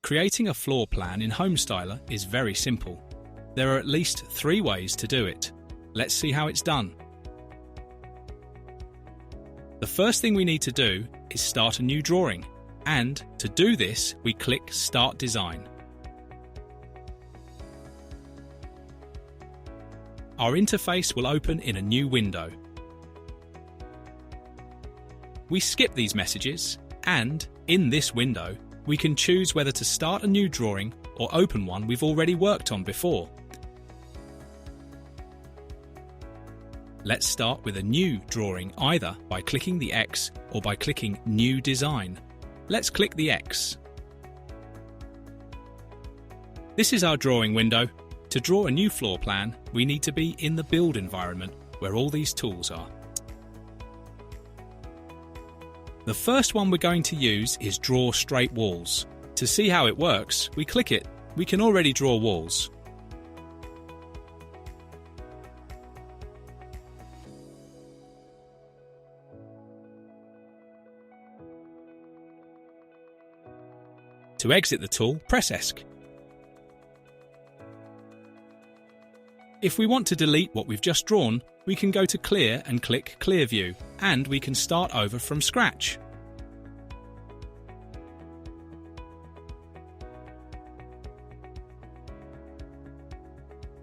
Creating a floor plan in HomeStyler is very simple. There are at least 3 ways to do it. Let's see how it's done. The first thing we need to do is start a new drawing, and to do this we click Start Design. Our interface will open in a new window. We skip these messages, and in this window we can choose whether to start a new drawing or open one we've already worked on before. Let's start with a new drawing either by clicking the X or by clicking New Design. Let's click the X. This is our drawing window. To draw a new floor plan, we need to be in the build environment where all these tools are. The first one we're going to use is Draw Straight Walls. To see how it works, we click it. We can already draw walls. To exit the tool, press ESC. If we want to delete what we've just drawn, we can go to Clear and click Clear View, and we can start over from scratch.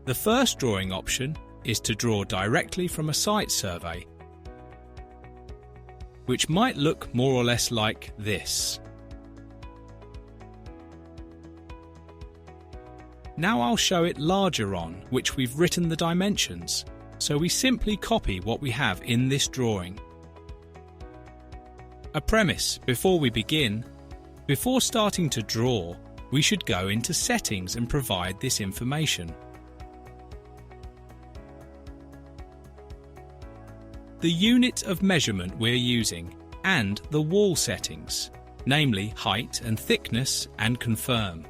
The first drawing option is to draw directly from a site survey, which might look more or less like this. Now I'll show it larger on which we've written the dimensions, so we simply copy what we have in this drawing. A premise before we begin: before starting to draw, we should go into Settings and provide this information. The unit of measurement we're using and the wall settings, namely height and thickness, and confirm.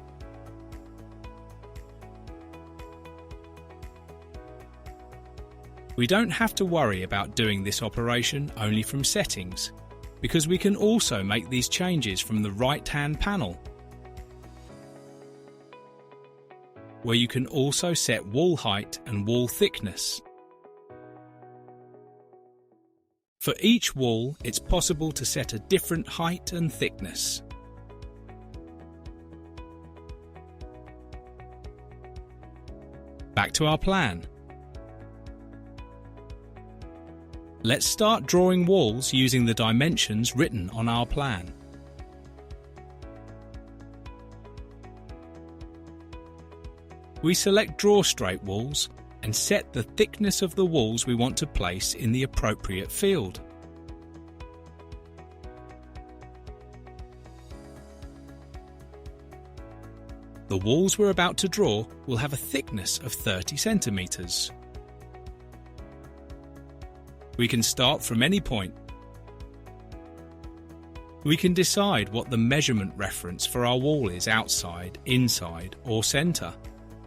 We don't have to worry about doing this operation only from settings, because we can also make these changes from the right-hand panel, where you can also set wall height and wall thickness. For each wall, it's possible to set a different height and thickness. Back to our plan. Let's start drawing walls using the dimensions written on our plan. We select Draw Straight Walls and set the thickness of the walls we want to place in the appropriate field. The walls we're about to draw will have a thickness of 30 centimeters. We can start from any point. We can decide what the measurement reference for our wall is: outside, inside, or center,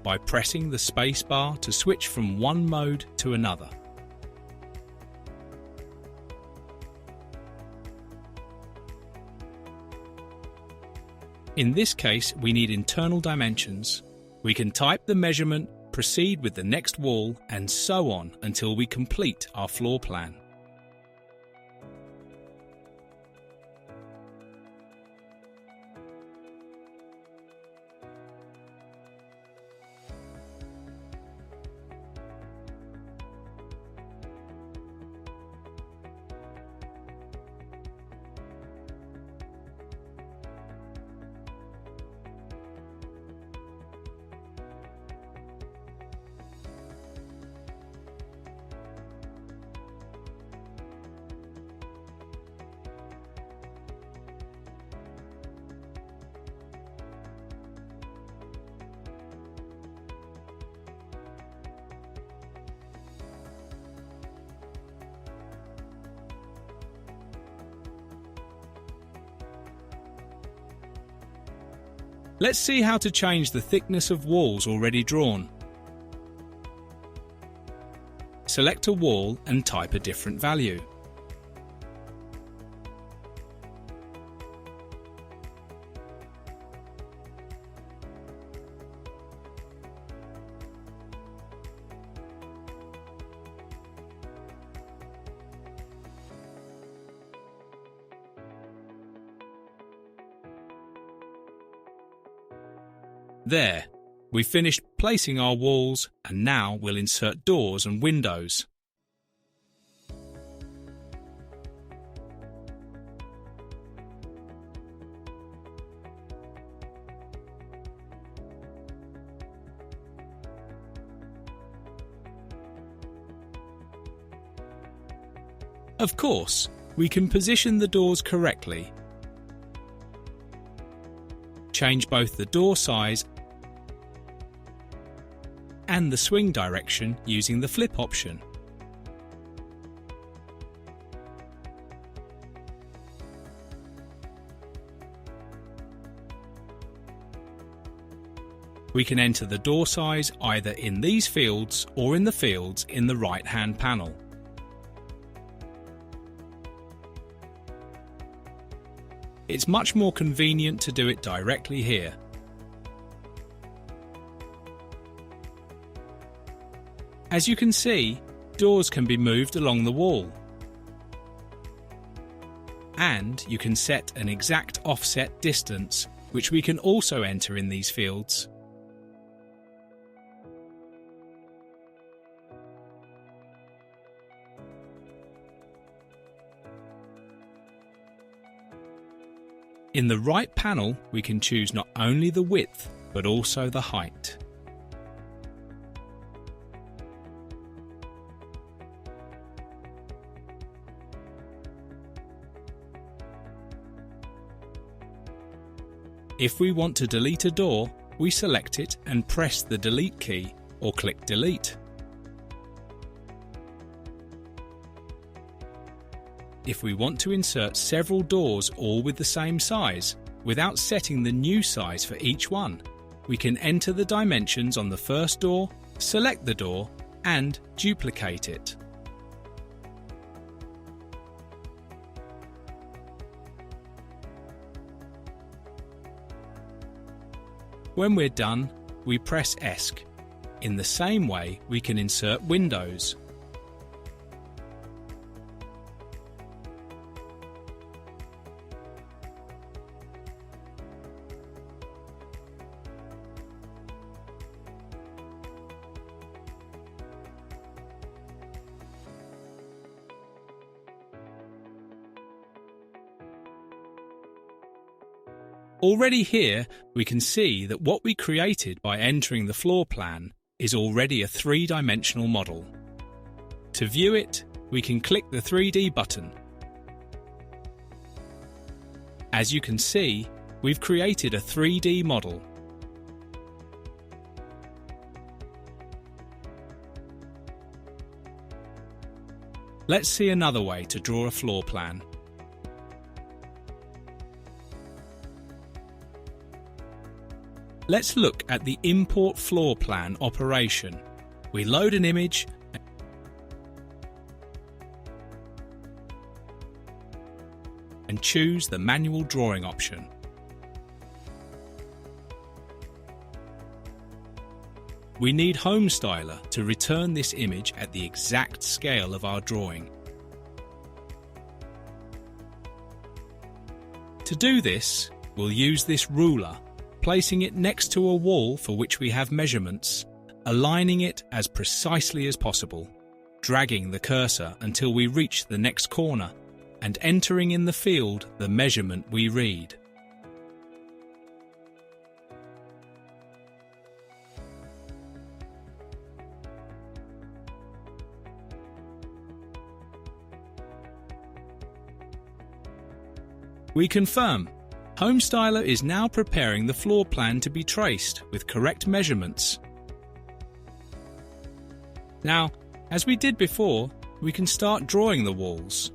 by pressing the space bar to switch from one mode to another. In this case, we need internal dimensions. We can type the measurement, proceed with the next wall, and so on until we complete our floor plan. Let's see how to change the thickness of walls already drawn. Select a wall and type a different value. There, we've finished placing our walls, and now we'll insert doors and windows. Of course, we can position the doors correctly. Change both the door size and the swing direction using the flip option. We can enter the door size either in these fields or in the fields in the right-hand panel. It's much more convenient to do it directly here. As you can see, doors can be moved along the wall. And you can set an exact offset distance, which we can also enter in these fields. In the right panel, we can choose not only the width, but also the height. If we want to delete a door, we select it and press the delete key or click delete. If we want to insert several doors all with the same size, without setting the new size for each one, we can enter the dimensions on the first door, select the door, and duplicate it. When we're done, we press ESC. In the same way, we can insert windows. Already here, we can see that what we created by entering the floor plan is already a three-dimensional model. To view it, we can click the 3D button. As you can see, we've created a 3D model. Let's see another way to draw a floor plan. Let's look at the import floor plan operation. We load an image and choose the manual drawing option. We need HomeStyler to return this image at the exact scale of our drawing. To do this, we'll use this ruler, placing it next to a wall for which we have measurements, aligning it as precisely as possible, dragging the cursor until we reach the next corner, and entering in the field the measurement we read. We confirm. HomeStyler is now preparing the floor plan to be traced with correct measurements. Now, as we did before, we can start drawing the walls.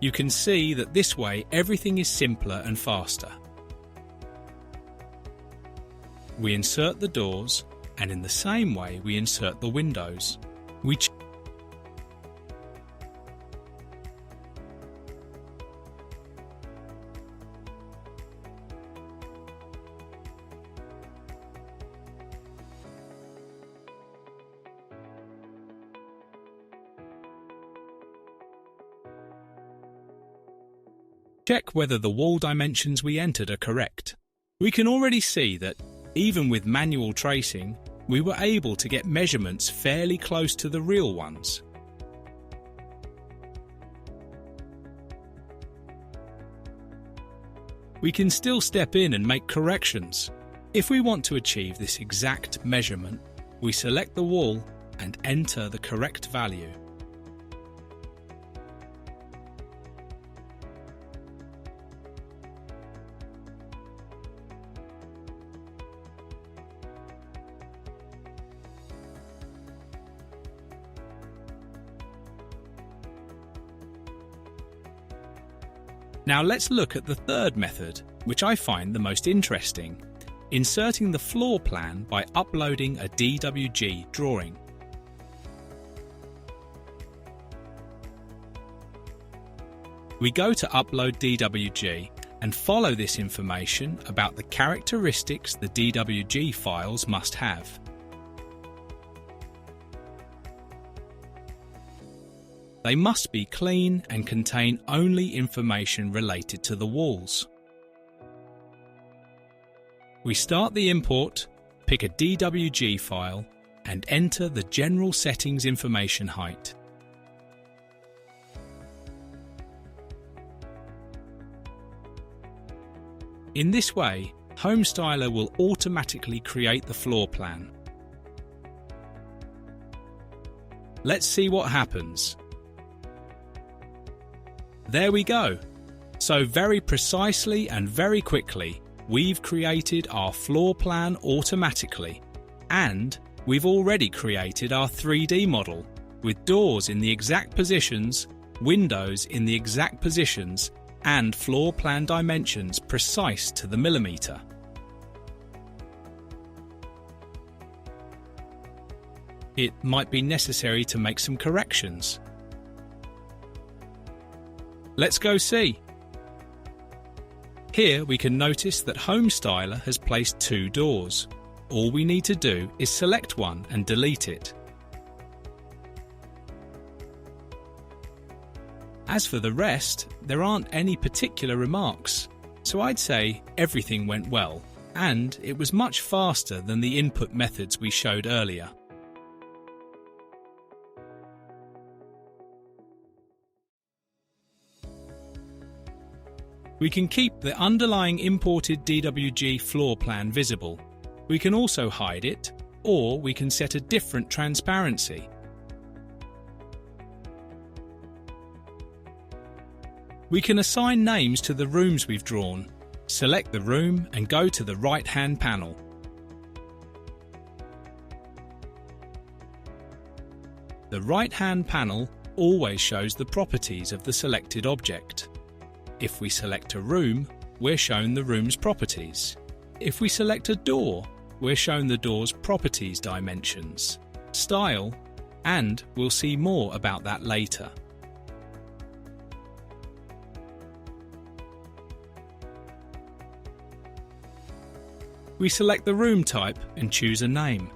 You can see that this way everything is simpler and faster. We insert the doors, and in the same way we insert the windows. Check whether the wall dimensions we entered are correct. We can already see that, even with manual tracing, we were able to get measurements fairly close to the real ones. We can still step in and make corrections. If we want to achieve this exact measurement, we select the wall and enter the correct value. Now let's look at the third method, which I find the most interesting: inserting the floor plan by uploading a DWG drawing. We go to Upload DWG and follow this information about the characteristics the DWG files must have. They must be clean and contain only information related to the walls. We start the import, pick a DWG file, and enter the general settings information height. In this way, Homestyler will automatically create the floor plan. Let's see what happens. There we go. So very precisely and very quickly, we've created our floor plan automatically, and we've already created our 3D model with doors in the exact positions, windows in the exact positions, and floor plan dimensions precise to the millimetre. It might be necessary to make some corrections. Let's go see. Here we can notice that Homestyler has placed 2 doors. All we need to do is select one and delete it. As for the rest, there aren't any particular remarks, so I'd say everything went well, and it was much faster than the input methods we showed earlier. We can keep the underlying imported DWG floor plan visible. We can also hide it, or we can set a different transparency. We can assign names to the rooms we've drawn. Select the room and go to the right-hand panel. The right-hand panel always shows the properties of the selected object. If we select a room, we're shown the room's properties. If we select a door, we're shown the door's properties, dimensions, style, and we'll see more about that later. We select the room type and choose a name.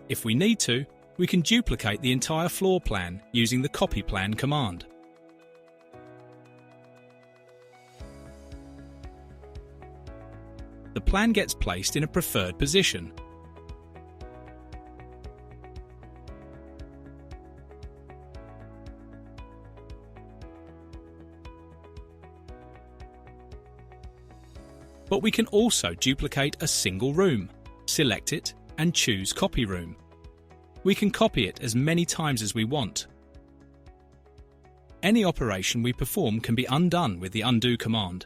If we need to, we can duplicate the entire floor plan using the copy plan command. The plan gets placed in a preferred position. But we can also duplicate a single room, select it, and choose Copy Room. We can copy it as many times as we want. Any operation we perform can be undone with the undo command.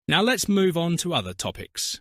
Now let's move on to other topics.